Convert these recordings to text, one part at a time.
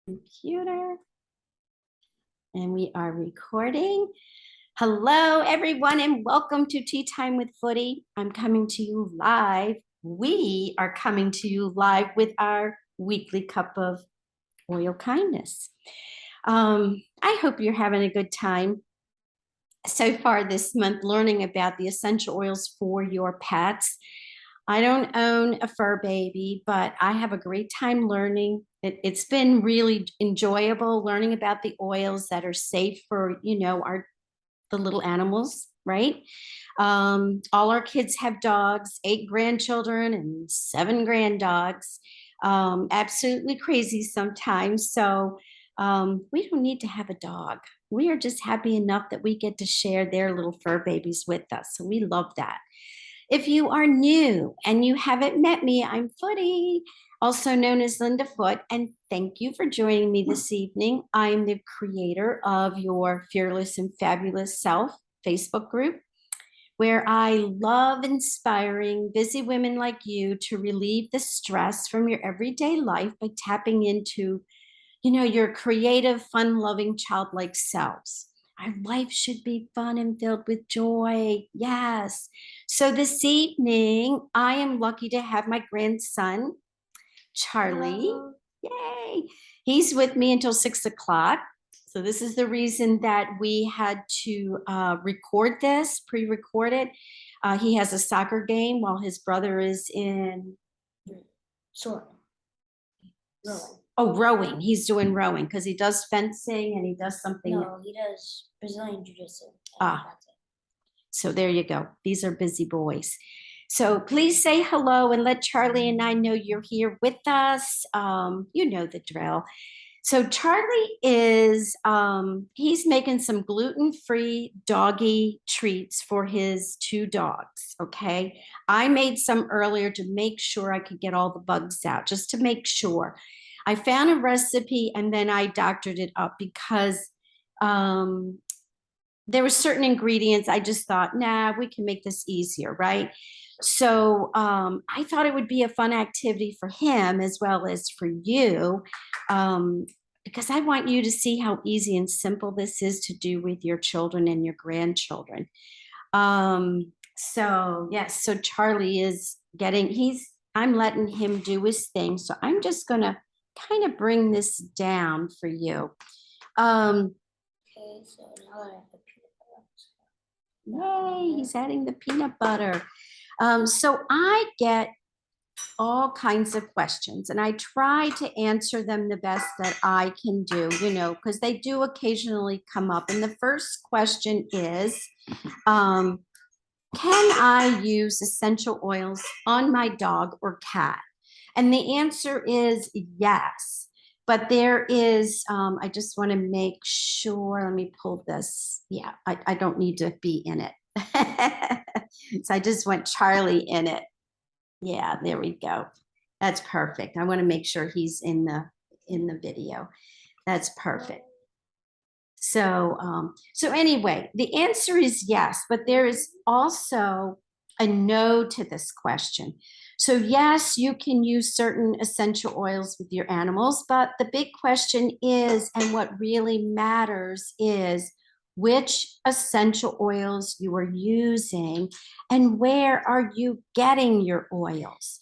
Computer, and we are recording. Hello, everyone, and welcome to Tea Time with Footie. I'm coming to you live. We are coming to you live with our weekly cup of oil kindness. I hope you're having a good time so far this month learning about the essential oils for your pets. I don't own a fur baby, but I have a great time learning. It's been really enjoyable learning about the oils that are safe for, the little animals, right? All our kids have dogs, 8 grandchildren and 7 granddogs. Absolutely crazy sometimes. So we don't need to have a dog. We are just happy enough that we get to share their little fur babies with us. So we love that. If you are new and you haven't met me, I'm Footie, also known as Linda Foot, and thank you for joining me this evening. I'm the creator of your Fearless and Fabulous Self Facebook group, where I love inspiring busy women like you to relieve the stress from your everyday life by tapping into, your creative, fun-loving, childlike selves. Our life should be fun and filled with joy. Yes. So this evening, I am lucky to have my grandson, Charlie. Hello. Yay. He's with me until 6 o'clock. So this is the reason that we had to record this, pre-record it. He has a soccer game while his brother is in rowing. Oh, rowing. He's doing rowing because he does fencing and he does something. No, he does Brazilian Jiu-Jitsu. So there you go. These are busy boys. So please say hello and let Charlie and I know you're here with us. You know the drill. So Charlie is, he's making some gluten-free doggy treats for his 2 dogs, okay? I made some earlier to make sure I could get all the bugs out, just to make sure. I found a recipe and then I doctored it up because there were certain ingredients I just thought, nah, we can make this easier, right? So I thought it would be a fun activity for him as well as for you, because I want you to see how easy and simple this is to do with your children and your grandchildren. So yes, so Charlie is I'm letting him do his thing. So I'm just gonna kind of bring this down for you. Okay, so now I have the peanut butter. Yay, he's adding the peanut butter. So I get all kinds of questions and I try to answer them the best that I can do, because they do occasionally come up. And the first question is, can I use essential oils on my dog or cat? And the answer is yes. But there is, I just want to make sure, let me pull this. Yeah, I don't need to be in it. So I just want Charlie in it. Yeah, there we go. That's perfect. I want to make sure he's in the video. That's perfect. So, so anyway, the answer is yes, but there is also a no to this question. So yes, you can use certain essential oils with your animals, but the big question is, and what really matters is, which essential oils you are using and where are you getting your oils.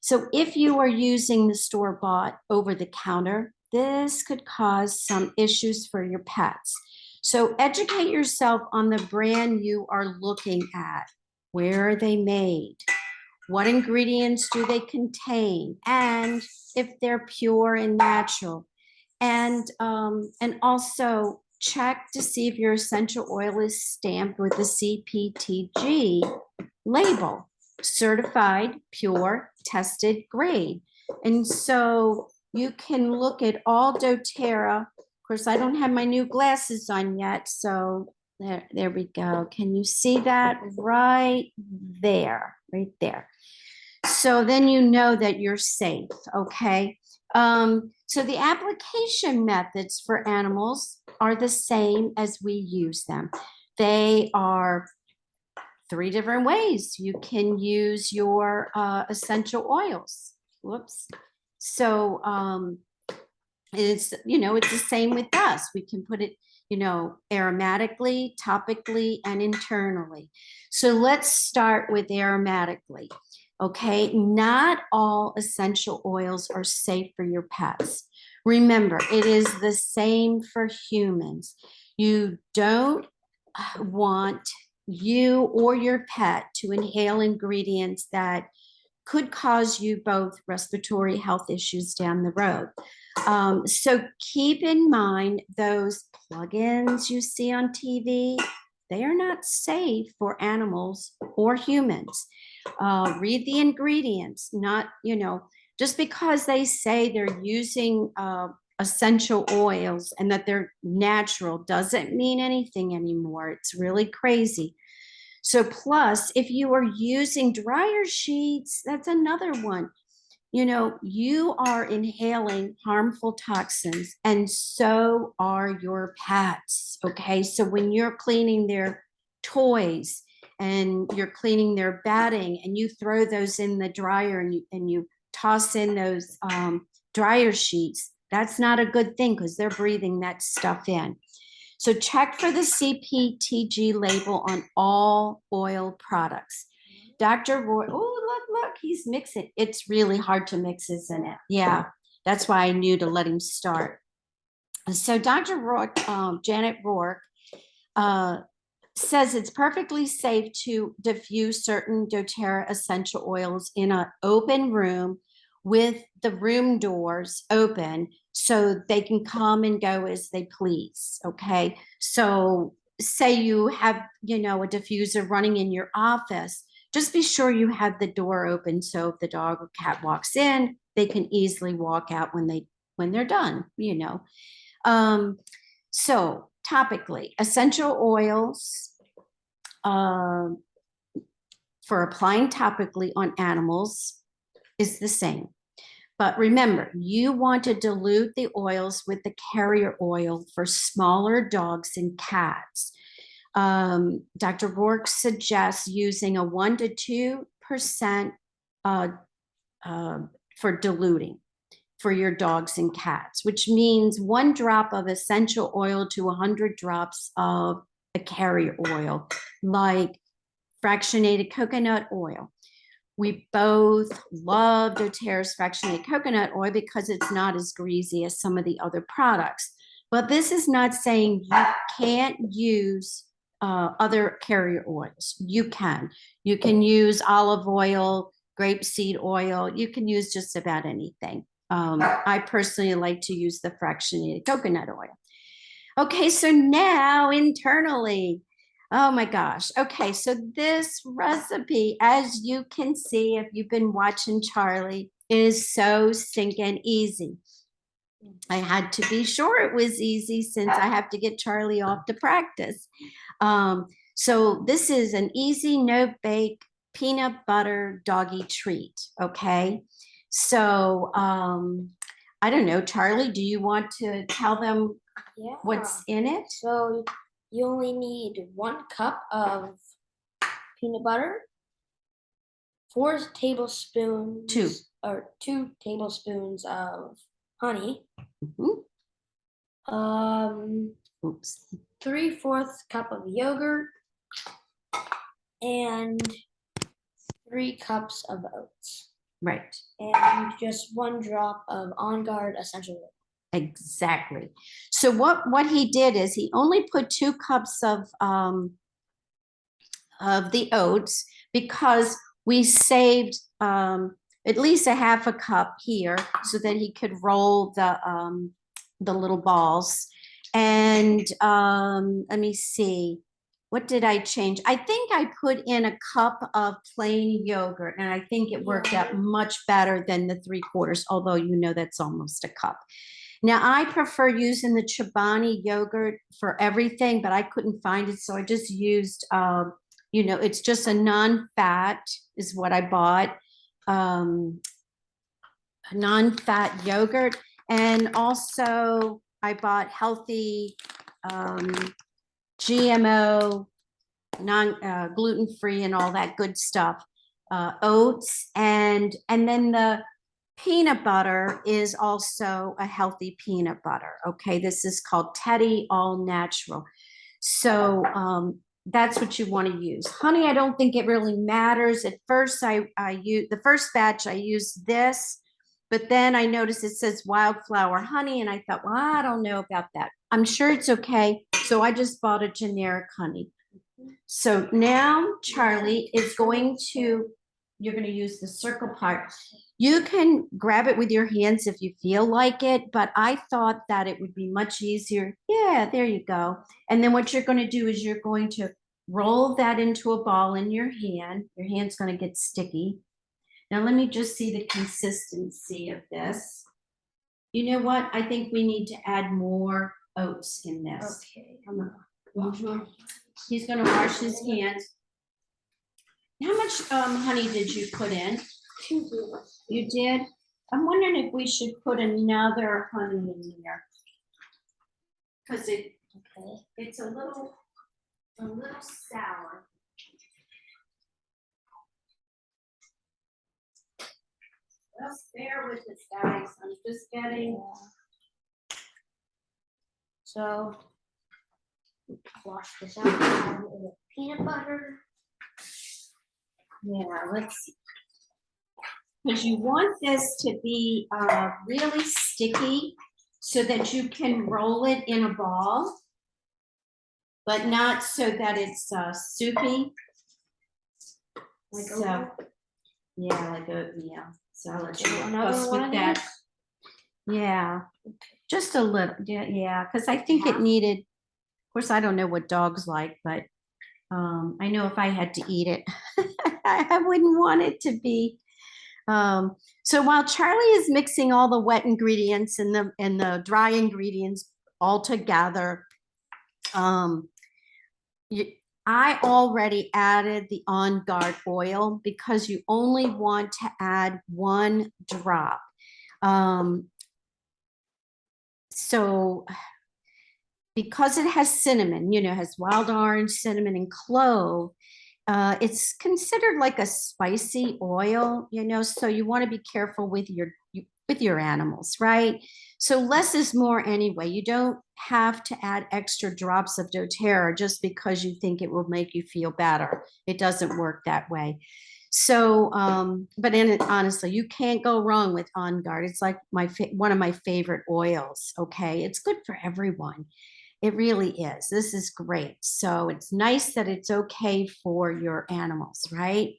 So if you are using the store-bought over-the-counter, this could cause some issues for your pets. So educate yourself on the brand you are looking at. Where are they made? What ingredients do they contain? And if they're pure and natural. And also check to see if your essential oil is stamped with the CPTG label, certified, pure, tested grade. And so you can look at all Doterra. Of course, I don't have my new glasses on yet, so there we go. Can you see that right there, right there? So then you know that you're safe, okay? So the application methods for animals are the same as we use them. They are 3 different ways. You can use your essential oils. Whoops. So It's, it's the same with us. We can put it, aromatically, topically, and internally. So let's start with aromatically. Okay, not all essential oils are safe for your pets. Remember, it is the same for humans. You don't want you or your pet to inhale ingredients that could cause you both respiratory health issues down the road. So keep in mind those plugins you see on TV, they are not safe for animals or humans. Read the ingredients, not, just because they say they're using essential oils and that they're natural doesn't mean anything anymore. It's really crazy. So plus, if you are using dryer sheets, that's another one. You are inhaling harmful toxins, and so are your pets. Okay. So when you're cleaning their toys and you're cleaning their bedding and you throw those in the dryer and you toss in those dryer sheets, that's not a good thing because they're breathing that stuff in. So check for the CPTG label on all oil products. Dr. Roy, oh, look, he's mixing. It's really hard to mix, isn't it? Yeah, that's why I knew to let him start. So Dr. Rourke, Janet Rourke, says it's perfectly safe to diffuse certain doTERRA essential oils in an open room with the room doors open so they can come and go as they please. Okay. So say you have, a diffuser running in your office, just be sure you have the door open. So if the dog or cat walks in, they can easily walk out when they're done, So topically, essential oils for applying topically on animals is the same. But remember, you want to dilute the oils with the carrier oil for smaller dogs and cats. Dr. Rourke suggests using a 1 to 2% for diluting for your dogs and cats, which means 1 drop of essential oil to 100 drops of a carrier oil, like fractionated coconut oil. We both love doTERRA's fractionated coconut oil because it's not as greasy as some of the other products. But this is not saying you can't use other carrier oils. You can. You can use olive oil, grapeseed oil. You can use just about anything. I personally like to use the fractionated coconut oil. Okay, so now internally, oh my gosh. Okay, so this recipe, as you can see, if you've been watching Charlie, is so stinking easy. I had to be sure it was easy since I have to get Charlie off to practice. So this is an easy, no-bake peanut butter doggy treat, okay? So I don't know, Charlie, do you want to tell them what's in it? So you only need 1 cup of peanut butter, 4 tablespoons, 2. or 2 tablespoons of honey, Mhm. Oops. 3/4 cup of yogurt, and 3 cups of oats, Right. and just 1 drop of On Guard essential oil. Exactly. So what he did is he only put 2 cups of the oats because we saved at least a half a cup here so that he could roll the little balls. And let me see, what did I change? I think I put in a cup of plain yogurt, and I think it worked out much better than the 3/4, although that's almost a cup. Now, I prefer using the Chobani yogurt for everything, but I couldn't find it, so I just used, it's just a non-fat is what I bought, a non-fat yogurt, and also I bought healthy GMO, gluten-free, and all that good stuff, oats, and then peanut butter is also a healthy peanut butter. Okay, this is called Teddy All Natural. So that's what you want to use. Honey, I don't think it really matters. At first, I use the first batch, I used this, but then I noticed it says wildflower honey, and I thought, well, I don't know about that. I'm sure it's okay. So I just bought a generic honey. So now Charlie is going to, you're going to use the circle part. You can grab it with your hands if you feel like it, but I thought that it would be much easier. Yeah, there you go. And then what you're going to do is you're going to roll that into a ball in your hand. Your hand's going to get sticky. Now let me just see the consistency of this. You know what? I think we need to add more oats in this. Okay. Mhm. He's going to wash his hands. How much honey did you put in? 2 grams. You did? I'm wondering if we should put another honey in there. Because it's a little sour. Just bear with us, guys. I'm just getting. So wash this out. Add a little peanut butter. Yeah, let's see. Because you want this to be really sticky so that you can roll it in a ball, but not so that it's soupy. Like So, oatmeal? yeah, like oatmeal. So I'll let you So help another us one with of that. these? Yeah, just a little. Yeah, because I think it Half? needed. Of course, I don't know what dogs like, but I know if I had to eat it, I wouldn't want it to be. So while Charlie is mixing all the wet ingredients and the dry ingredients all together, I already added the On Guard oil because you only want to add 1 drop. So because it has cinnamon, has wild orange, cinnamon, and clove, it's considered like a spicy oil, so you want to be careful with your animals, right? So less is more anyway. You don't have to add extra drops of doTERRA just because you think it will make you feel better. It doesn't work that way. So, but honestly, you can't go wrong with On Guard. It's like one of my favorite oils. Okay, it's good for everyone. It really is. This is great. So it's nice that it's okay for your animals, right?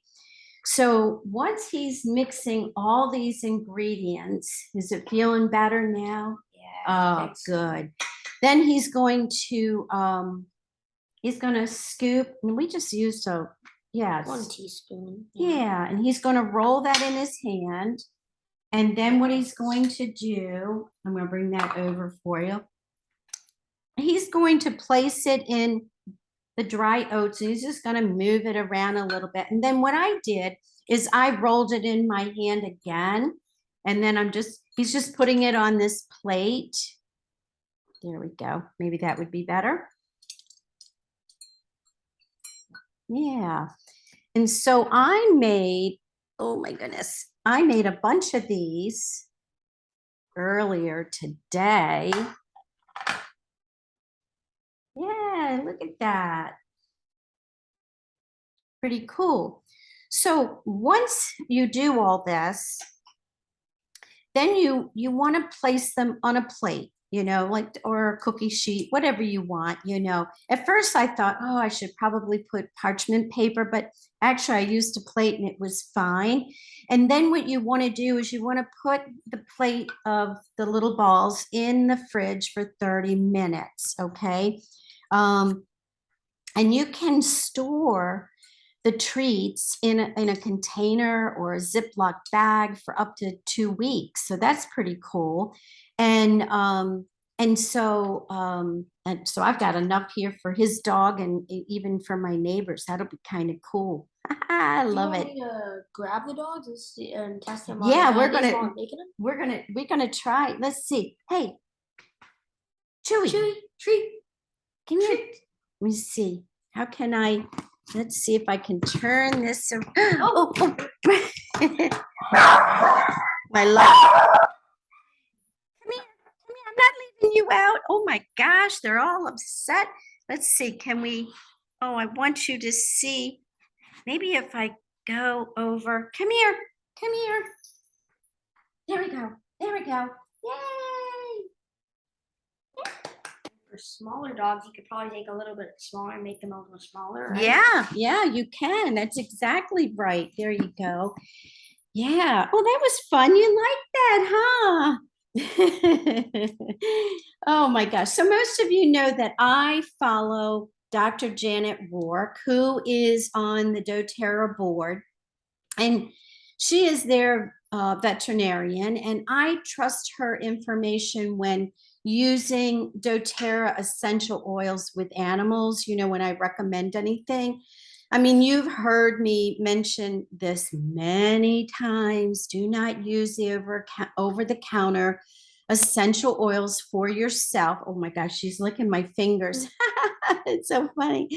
So once he's mixing all these ingredients, is it feeling better now? Yeah. Oh, good. Then he's going to scoop, and we just used 1 teaspoon. yeah, and he's going to roll that in his hand. And then what he's going to do, I'm going to bring that over for you. He's going to place it in the dry oats, and he's just going to move it around a little bit. And then what I did is I rolled it in my hand again, and then he's just putting it on this plate. There we go. Maybe that would be better. Yeah. And so I made, oh my goodness, I made a bunch of these earlier today. Yeah, look at that. Pretty cool. So once you do all this, then you want to place them on a plate, like, or a cookie sheet, whatever you want, At first I thought, oh, I should probably put parchment paper, but actually I used a plate and it was fine. And then what you want to do is you want to put the plate of the little balls in the fridge for 30 minutes, okay? And you can store the treats in a container or a Ziploc bag for up to 2 weeks. So that's pretty cool. And so I've got enough here for his dog and even for my neighbors. That'll be kind of cool. I love it. Do you want me to grab the dogs and see and test them? Yeah, we're while gonna I'm making them. we're gonna try. Let's see. Hey, Chewy, Treat. come here. Let me see. How can I? Let's see if I can turn this. Oh. My love. Come here. Come here. I'm not leaving you out. Oh my gosh, they're all upset. Let's see. Can we? Oh, I want you to see. Maybe if I go over. Come here. Come here. There we go. There we go. Yay. For smaller dogs, you could probably take a little bit smaller and make them a little smaller, right? Yeah, yeah, you can. That's exactly right. There you go. Yeah. Oh, that was fun. You like that, huh? Oh my gosh. So most of you know that I follow Dr. Janet Rourke, who is on the Doterra board, and she is their veterinarian, and I trust her information when using doTERRA essential oils with animals, when I recommend anything. I mean, you've heard me mention this many times. Do not use the over the counter essential oils for yourself. Oh my gosh, she's licking my fingers. It's so funny.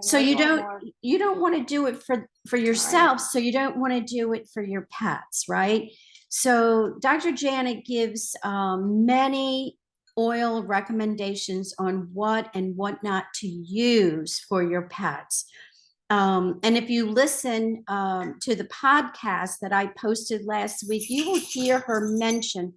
So you don't want to do it for yourself, so you don't want to do it for your pets, right? So Dr. Janet gives many oil recommendations on what and what not to use for your pets. And if you listen to the podcast that I posted last week, you will hear her mention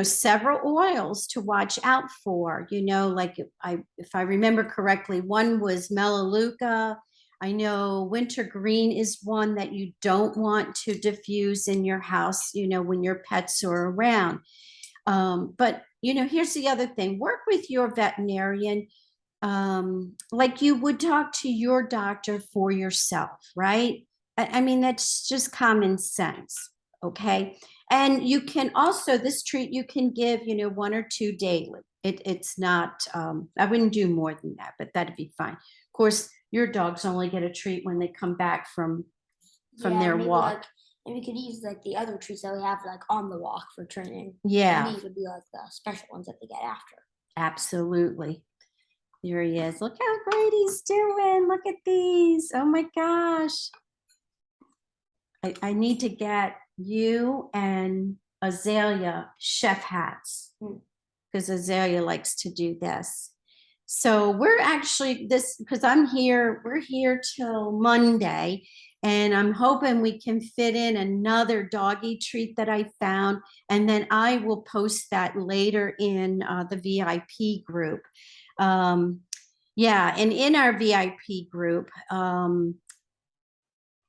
several oils to watch out for, like if I remember correctly, one was Melaleuca. I know wintergreen is one that you don't want to diffuse in your house, when your pets are around. But here's the other thing: work with your veterinarian like you would talk to your doctor for yourself, right? I mean, that's just common sense. Okay. And you can also, this treat you can give, 1 or 2 daily. It's not, I wouldn't do more than that, but that'd be fine. Of course, your dogs only get a treat when they come back from their walk. And we could use like the other treats that we have like on the walk for training. Yeah. And these would be like the special ones that they get after. Absolutely. Here he is. Look how great he's doing. Look at these. Oh my gosh. I need to get you and Azalea chef hats because Azalea likes to do this. So we're actually because we're here till Monday, and I'm hoping we can fit in another doggy treat that I found, and then I will post that later in the VIP group. Yeah, and in our VIP group,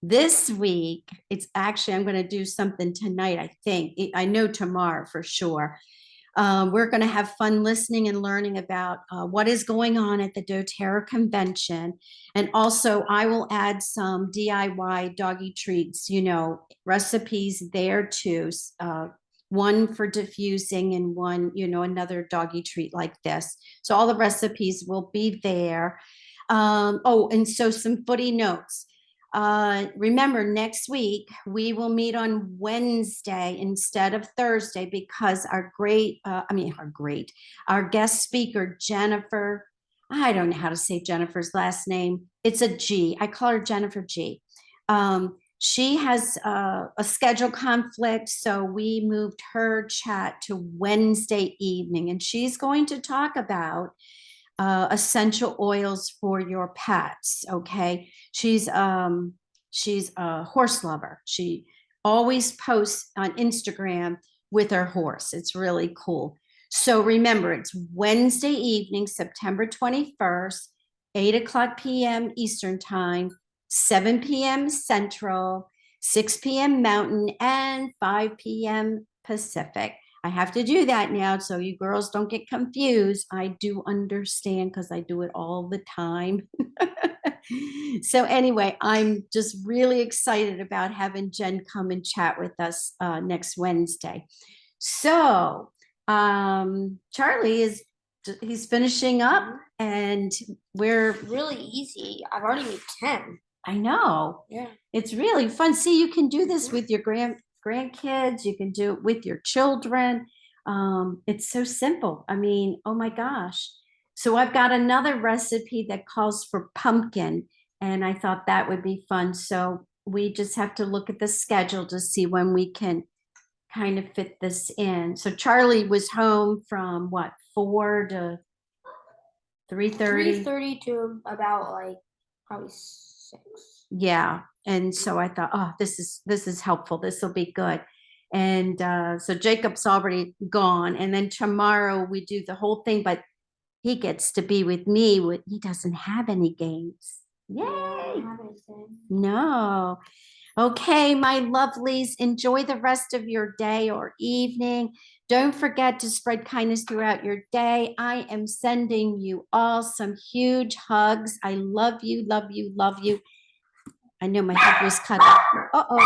this week, it's actually, I'm going to do something tonight, I think. I know tomorrow for sure. We're going to have fun listening and learning about what is going on at the doTERRA convention. And also, I will add some DIY doggy treats, recipes there too. One for diffusing and one, another doggy treat like this. So all the recipes will be there. And so some Footie notes. Remember, next week we will meet on Wednesday instead of Thursday because our guest speaker, Jennifer, I don't know how to say Jennifer's last name. It's a G. I call her Jennifer G. She has a schedule conflict, so we moved her chat to Wednesday evening, and she's going to talk about essential oils for your pets. Okay, she's a horse lover. She always posts on Instagram with her horse. It's really cool. So remember, it's Wednesday evening, September 21st, 8:00 p.m. Eastern Time, 7 p.m. Central, 6 p.m. Mountain, and 5 p.m. Pacific. I have to do that now so you girls don't get confused. I do understand because I do it all the time. So anyway, I'm just really excited about having Jen come and chat with us next Wednesday. So Charlie he's finishing up, and we're really easy. I've already made 10. I know. Yeah. It's really fun. See, you can do this with your grandkids. You can do it with your children. It's so simple. I mean, oh my gosh. So I've got another recipe that calls for pumpkin, and I thought that would be fun. So we just have to look at the schedule to see when we can kind of fit this in. So Charlie was home from what, 4 to 3:30? 3:30 to about like probably 6. Yeah. And so I thought, oh, this is helpful. This will be good. And so Jacob's already gone. And then tomorrow we do the whole thing, but he gets to be with me. He doesn't have any games. Yay. No. Okay, my lovelies, enjoy the rest of your day or evening. Don't forget to spread kindness throughout your day. I am sending you all some huge hugs. I love you, love you, love you. I know my head was cut off. Uh-oh.